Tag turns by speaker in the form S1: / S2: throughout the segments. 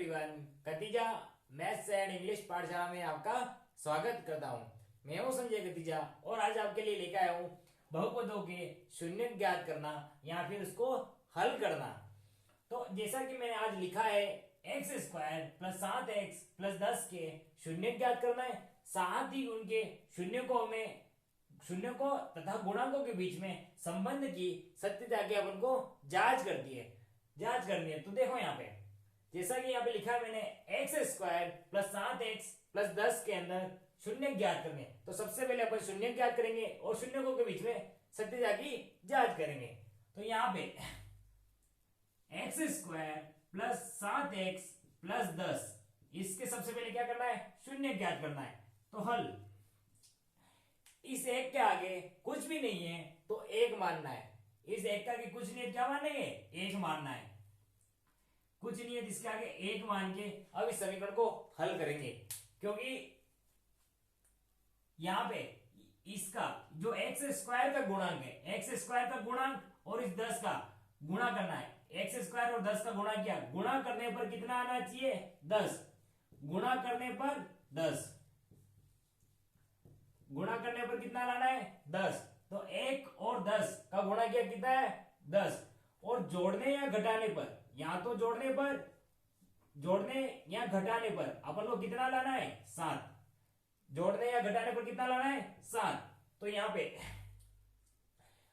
S1: Everyone, कतीजा maths and English पाठशाला में आपका स्वागत करता हूं। मैं हूं संजय कतीजा और आज आपके लिए लेकर आया हूं बहुपदों के शून्य ज्ञात करना या फिर उसको हल करना। तो जैसा कि मैंने आज लिखा है x square plus 7x plus 10 के शून्य ज्ञात करना है। साथ ही उनके शून्य को तथा गुणांकों के बीच में संबंध की सत्यता की अपन को जांच करनी है। तो देखो यहाँ पे जैसा कि यहाँ पे लिखा है मैंने x square plus 7x plus 10 के अंदर शून्य ज्ञात करने। तो सबसे पहले अपन शून्य ज्ञात करेंगे और शून्यों के बीच में सत्यता की जांच करेंगे। तो यहाँ पे x square plus 7x plus 10 इसके सबसे पहले क्या करना है, शून्य ज्ञात करना है। तो हल, इस एक के आगे कुछ भी नहीं है तो एक मानना है। इस एक का आगे कुछ नहीं है, क्या मानेंगे, एक मानना है। कुछ नहीं है इसके आगे एक मान के अब इस समीकरण को हल करेंगे, क्योंकि यहां पे इसका जो एक्स स्क्वायर का गुणांक है, एक्स स्क्वायर का गुणांक और इस 10 का गुणा करना है। एक्स स्क्वायर और 10 का गुणा किया, गुणा करने पर कितना आना चाहिए, 10। गुणा करने पर 10, गुणा करने पर कितना लाना है, 10। तो 1 और 10 का गुणा किया कितना है, 10। और जोड़ने या घटाने पर, या तो जोड़ने या घटाने पर अपन को कितना लाना है, 7। जोड़ने या घटाने पर कितना लाना है, 7। तो यहां पे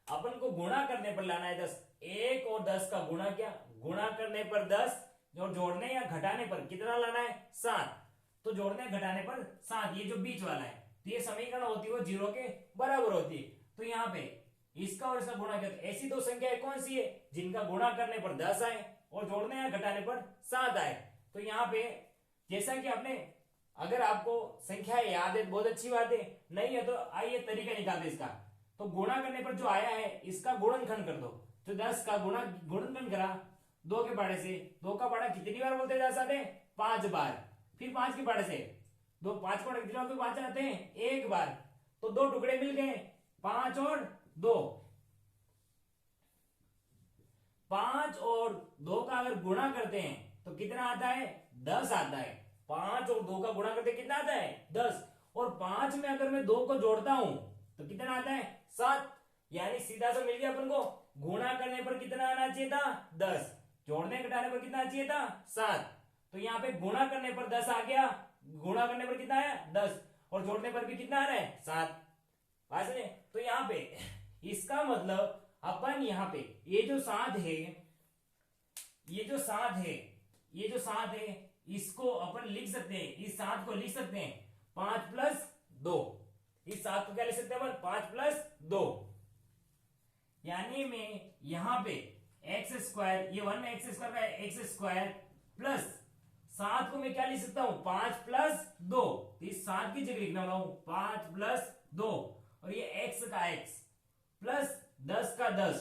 S1: अपन को गुणा करने पर लाना है 10। 1 और 10 का गुणा किया, गुणा करने पर 10, और जोड़ने या घटाने पर कितना लाना है, 7। तो जोड़ने घटाने पर 7, ये जो बीच वाला है, तो ये समीकरण होती है वो 0 के बराबर होती है। तो यहाँ पे इसका और इसका गुणा किया, ऐसी दो संख्याएं कौन सी है जिनका गुणा करने पर 10 आए और जोड़ने या घटाने पर 7 आए। तो यहाँ पे जैसा कि आपने, अगर आपको संख्याएं याद है बहुत अच्छी बात है, नहीं है तो आइए तरीका निकालते इसका। तो गुणा करने पर जो आया है इसका गुणनखंड कर दो। तो 10 का गुणनखंड करा 2 के पाड़े से, 2 का पाड़ा कितनी बार बोलते जा सकते हैं, 5 बार। फिर 5 के पाड़े से 2, 5 पाड़े कितनी बार, 5 आते हैं, 1 बार। तो 2 टुकड़े मिल गए, 5 और 2। 5 और 2 का अगर गुणा करते हैं तो कितना आता है, 10 आता है। 5 और 2 का गुणा करते कितना आता है, 10। और 5 में अगर मैं 2 को जोड़ता हूं तो कितना आता है, 7। यानी सीधा सा मिल गया अपन को, गुणा करने पर कितना आना चाहिए था, 10। जोड़ने घटाने पर कितना चाहिए था, 7। तो यहाँ पे गुणा करने पर 10 आ गया, गुणा करने पर कितना आया, 10, और जोड़ने पर भी कितना आ रहा है, 7। तो यहाँ पे इसका मतलब अपन यहाँ पे ये जो 7 है, इसको अपन लिख सकते हैं, इस 7 को लिख सकते हैं 5 प्लस 2। इस 7 को क्या लिख सकते हैं अपन, 5 प्लस 2। यानी मैं यहां पे एक्स स्क्वायर, ये 1 एक्स स्क्वायर का एक्स स्क्वायर प्लस 7 को मैं क्या लिख सकता हूं, 5 प्लस 2। तो इस 7 की जगह लिखना हूं 5 प्लस 2, और ये x का x प्लस 10 का 10।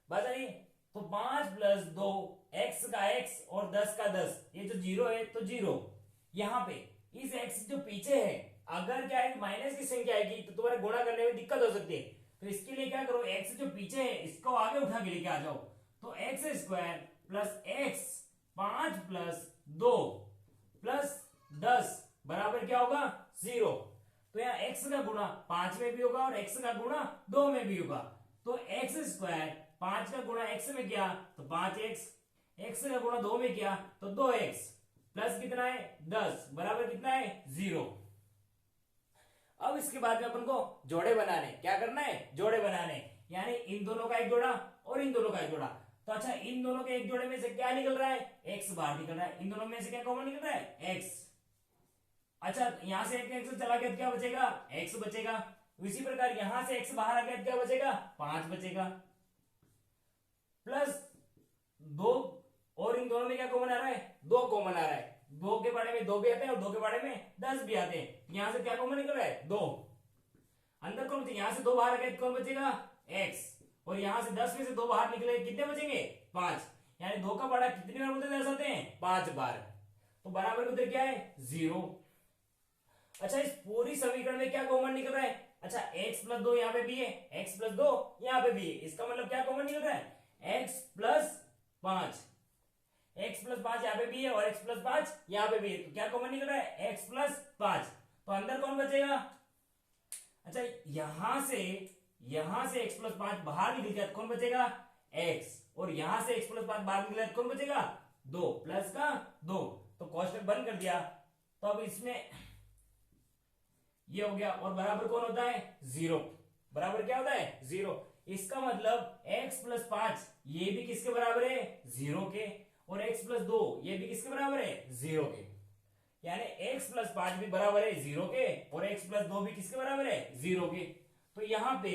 S1: बात आई। तो 5 प्लस 2, x का x और 10 का 10, ये जो 0 है तो 0। यहां पे इस x जो पीछे है, अगर क्या है माइनस की संख्या आएगी तो तुम्हारे गुणा करने में दिक्कत हो सकती है। तो इसके लिए क्या करो, x जो पीछे है इसको आगे उठा के लेके आ जाओ। तो x square plus x 5 plus 2 plus 10 बराबर क्या होगा, 0। तो यहाँ x का गुणा 5 में भी होगा और x का गुणा 2 में भी होगा। तो एक्स स्क्वायर 5 का गुणा x में किया तो 5x, x का गुणा 2 में किया तो 2x, प्लस कितना है, 10 बराबर कितना है, 0। अब इसके बाद में अपन को जोड़े बनाने, क्या करना है, जोड़े बनाने। यानी इन दोनों का एक जोड़ा और इन दोनों का एक जोड़ा। तो अच्छा, इन दोनों के एक जोड़े में से क्या निकल रहा है, x बाहर निकल रहा है। इन दोनों में से क्या कॉमन निकल रहा है, x। अच्छा, यहां से एक x चला गया तो क्या बचेगा, x बचेगा। इसी प्रकार यहां से x बाहर आ गया तो क्या बचेगा, 5 बचेगा, प्लस 2, और इन दोनों में क्या कॉमन आ रहा है, 2 कॉमन आ रहा है। 2 के बारे में 2 भी आते हैं और 2 के बारे में 10 भी आते हैं। यहां से क्या कॉमन निकल रहा है, 2। अंदर कौन बचेगा, यहां से 2 बाहर आ गए तो कौन बचेगा, x। और यहां से 10 में से 2 बाहर निकले, कितने बचेंगे, 5। यानी 2 का बड़ा कितनी बार बोलते जा सकते हैं, 5 बार। तो बराबर उधर क्या है, 0। अच्छा, इस पूरी समीकरण में क्या कॉमन निकल रहा है, अच्छा x प्लस 2 यहाँ पे भी है, x प्लस 2 यहाँ पे भी है। इसका मतलब क्या कॉमन निकल रहा है, x प्लस 5। x प्लस 5 यहाँ पे भी है और x प्लस 5 यहाँ पे भी है, तो क्या कॉमन निकल रहा है x प्लस 5। तो अंदर कौन बचेगा? अच्छा यहां से x प्लस 5 बाहर निकल गया तो कौन बचेगा? x। और यहां से x प्लस 5 बाहर निकला तो कौन बचेगा? 2 प्लस का 2। तो कोष्टक बंद कर दिया। तो अब इसमें ये हो गया और बराबर कौन होता है? 0। बराबर क्या होता है? 0। इसका मतलब x प्लस 5 ये भी किसके बराबर है? 0 के। और x प्लस 2 ये भी किसके बराबर है? 0 के। यानी x प्लस 5 भी बराबर है 0 के और x प्लस 2 भी किसके बराबर है? 0 के। तो यहां पे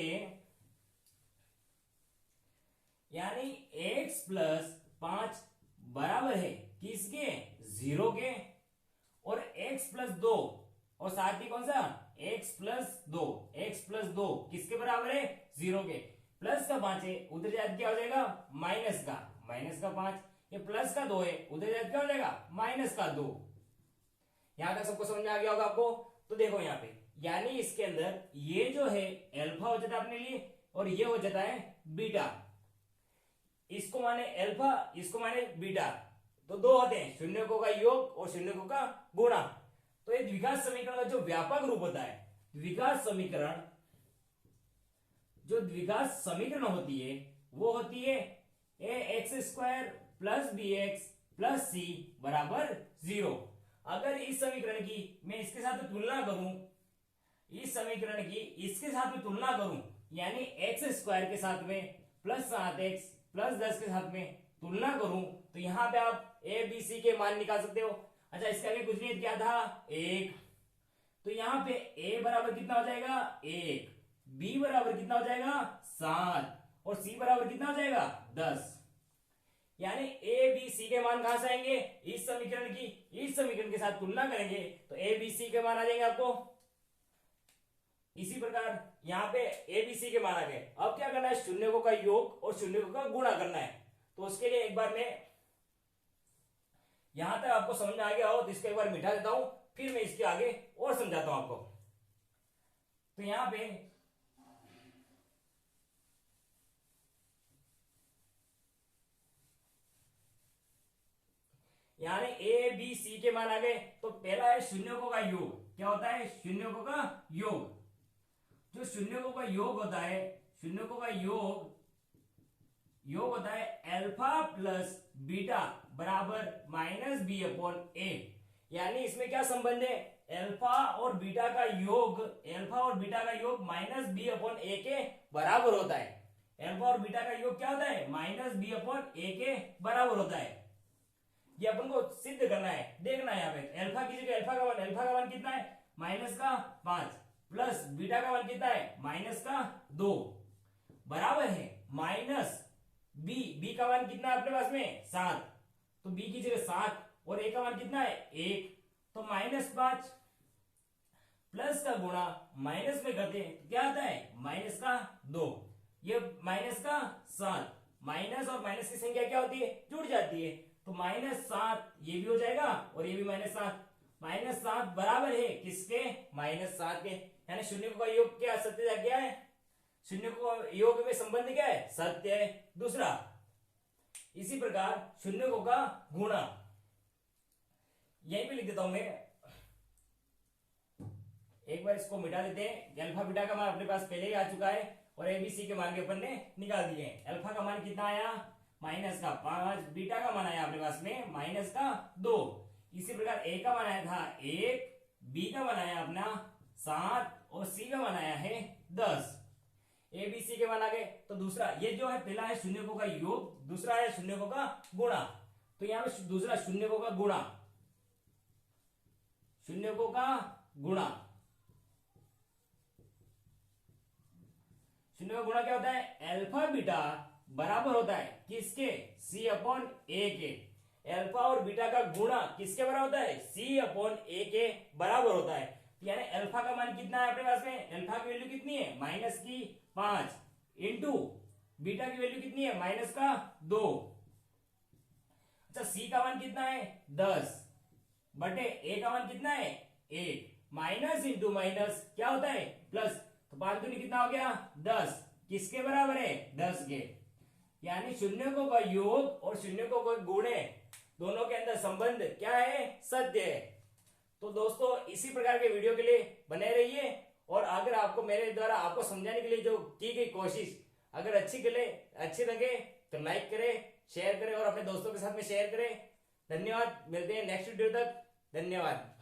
S1: यानी x प्लस 5 बराबर है किसके? 0 के। और x प्लस 2 और साथ ही कौन सा? x प्लस 2 किसके बराबर है? 0 के। प्लस का 5 है, उधर जाकर क्या हो जाएगा? माइनस का 5। ये प्लस का 2 है, उधर जाकर क्या हो जाएगा? माइनस का 2। यहां तक सबको समझ में आ गया होगा आपको? तो देखो यहाँ पे, यानी इसके अंदर ये जो है अल्फा हो जाता है अपने लिए और ये हो जाता है बीटा। इसको माने अल्फा, इसको माने बीटा। तो दो होते हैं, शून्यकों का योग और शून्यकों का गुणा। तो ये द्विघात समीकरण का जो व्यापक रूप होता है, द्विघात समीकरण होती है वो होती है ax² plus bx plus c बराबर 0। अगर इस समीकरण की मैं इसके साथ तुलना करूं, इस समीकरण की इसके साथ में तुलना करूं, यानी x² के साथ में प्लस 7x प्लस 10 के साथ में तुलना करूं, तो यहां पे आप a b c के मान निकाल सकते हो। अच्छा, इसका भी कुछ नहीं क्या था? 1। तो यहां पे a बराबर कितना हो जाएगा? 1। b बराबर कितना हो जाएगा? 7। और c बराबर कितना हो जाएगा? 10। यानी a b c के मान कहां से आएंगे? इस समीकरण के साथ तुलना करेंगे तो a b c के मान आ जाएंगे आपको। इसी प्रकार यहाँ पे a b c के मान आ गए। अब क्या करना है? शून्यकों का योग और शून्यकों का गुणा करना है। तो उसके लिए एक बार मैं यहां तक आपको समझ में आ गया हो तो इसको एक बार मिटा देता हूं, फिर मैं इसके आगे और समझाता हूं आपको। तो यहां पे यानी a b c के मान आ गए। तो पहला है शून्यकों का योग। क्या होता है? शून्यकों का योग। जो शून्यकों का योग होता है, शून्यकों का योग होता है अल्फा प्लस बीटा बराबर माइनस बी अपॉन ए। यानी इसमें क्या संबंध है? अल्फा और बीटा का योग माइनस बी अपॉन ए के बराबर होता है। अल्फा और बीटा का योग क्या होता है? माइनस बी अपॉन ए के बराबर होता है। ये अपन को सिद्ध करना है, देखना है। यहाँ पे अल्फा की जगह अल्फा का मान कितना है? माइनस का 5 प्लस बीटा का मान कितना है? माइनस का 2 बराबर है माइनस बी का मान कितना है अपने पास में? 7। तो बी की जगह 7 और ए का मान कितना है? 1। तो -5 प्लस का गुणा माइनस में करते हैं तो क्या आता है? माइनस का 2। ये माइनस का 7। माइनस और माइनस की संख्या क्या होती है? जुड़ जाती है। तो -7 ये भी हो जाएगा और ये भी -7। -7 बराबर है किसके? -7 के। यानी शून्य का योग क्या सत्य क्या है? शून्य को योग में संबंध क्या है? सत्य है। दूसरा, इसी प्रकार शून्यकों का गुणा यहीं पे लिख देता हूं मैं। एक बार इसको मिटा देते हैं। अल्फा बीटा का मान अपने पास पहले ही आ चुका है और एबीसी के मान के अपन ने निकाल दिए। अल्फा का मान कितना आया? माइनस का 5। बीटा का मान आया अपने पास में माइनस का 2। इसी प्रकार ए का मान आया था 1, बी का मान आया अपना 7 और सी का मान आया है 10। ए बी सी के मान आ गए। तो दूसरा, ये जो है पहला है शून्यकों का योग, दूसरा है शून्यकों का गुणा। तो यहां पे दूसरा शून्यकों का गुणा, शून्यकों का गुणा, शून्य का गुणा क्या होता है? अल्फा बीटा बराबर होता है किसके? सी अपॉन ए के। अल्फा और बीटा का गुणा किसके बराबर होता है? सी अपॉन ए के बराबर होता है। यानी अल्फा का मान कितना है अपने पास में? अल्फा की वैल्यू कितनी है? माइनस की 5 इंटू बीटा की वैल्यू कितनी है? माइनस का 2। अच्छा, सी का मान कितना है? 10 बटे ए का मान कितना है? 1। माइनस इंटू माइनस क्या होता है? प्लस। तो 5 दूनी कितना हो गया? 10। किसके बराबर है? 10 के। यानी शून्यकों का योग और शून्यकों का गुणे दोनों के अंदर संबंध क्या है, सत्य है। तो दोस्तों इसी प्रकार के वीडियो के लिए बने रहिए, और अगर आपको मेरे द्वारा आपको समझाने के लिए जो की गई कोशिश अगर अच्छी लगे तो लाइक करें, शेयर करें और अपने दोस्तों के साथ में शेयर करें। धन्यवाद, मिलते हैं नेक्स्ट वीडियो तक। धन्यवाद।